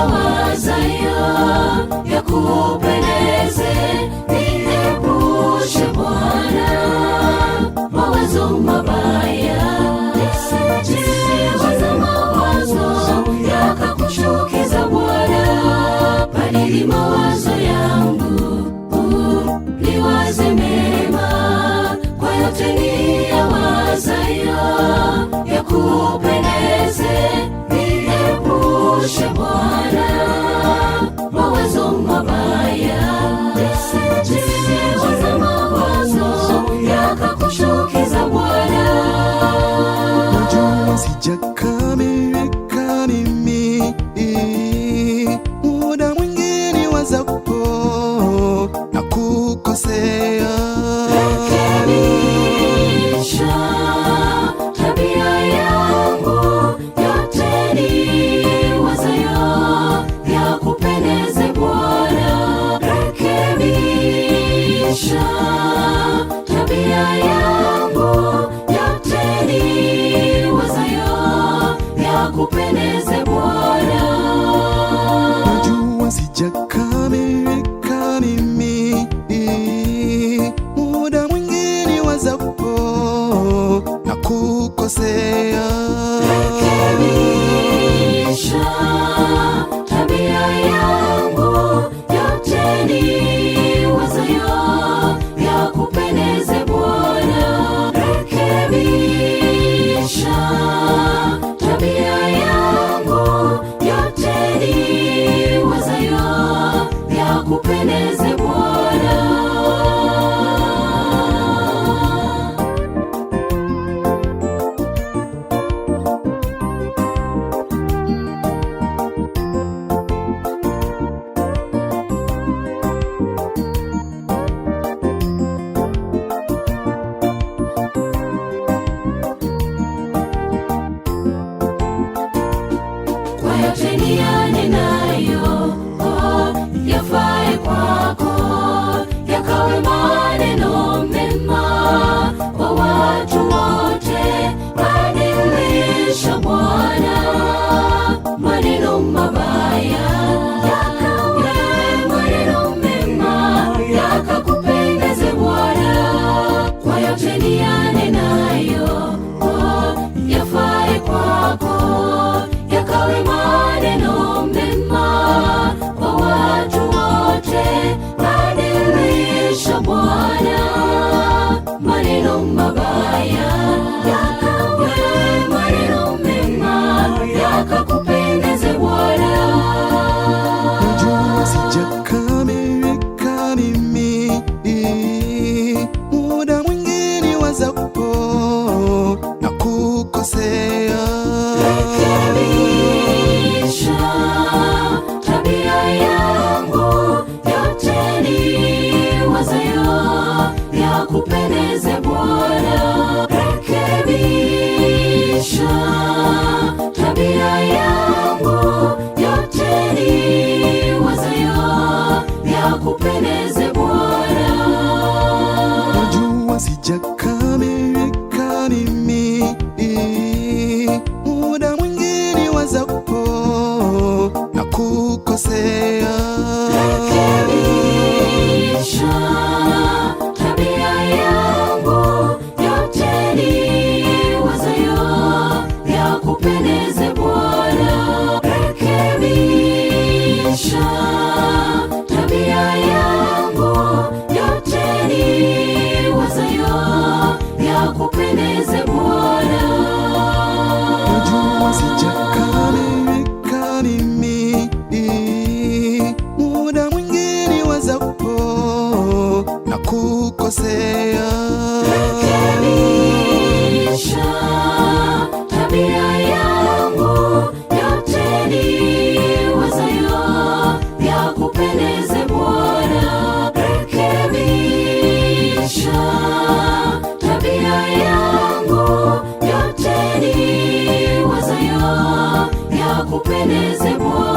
niyawazayo yakupendeze. Niepushe Bwana mawazo mabaya, nisiwaze mawazo yakakuchukiza Bwana. Badili mawazo yangu, niwaze mema, kwa yote niyawazayo yakupendeze. Niepushe Bwana mawazo mabaya, nisiwaze mawazo yakakushukiza Bwana. Najua sijakamilika mimi, muda mwingine wazapo na kukosea. Rekebisha tabia yangu, yote niwazayo yakupendeze Bwana. Rekebisha tabia yangu, yote niwazayo yakupendeze Bwana. Najua sijakamilika mimi, muda mwingine wazapo na kukosea. Rekebisha tabia yangu, yote niwazayo yakupendeze Bwana. Rekebisha tabia yangu, yote niwazayo yakupendeze Bwana. Kwa yote niyanenayo, yafae kwako, yakawe maneno mema kwa watu wote. Badilisha Bwana maneno mabaya, yakawe maneno mema yakakupendeze Bwana. Kwa yote niyanenayo, yafae kwako, yakawe maneno mema kwa watu wote. Badilisha Bwana maneno mabaya, yakawe maneno mema yakakupendeze Bwana. Najua sijakamilika mimi, muda mwingine wazapo na kukosea. Rekebisha tabia yangu, yote niwazayo yakupendeze Bwana. Rekebisha tabia yangu, yote niwazayo yakupendeze Bwana. Najua sijakamilika mimi, muda mwingine wazapo na kukosea. Rekebisha tabia yangu, yote niwazayo yakupendeze Bwana. Rekebisha tabia yangu, yote niwazayo yakupendeze Bwana. Najua sijakamilika mimi, muda mwingine wazapo na kukosea. Rekebisha tabia yangu, yote niwazayo yakupendeze Bwana. Rekebisha tabia yangu, yote niwazayo yakupendeze Bwana.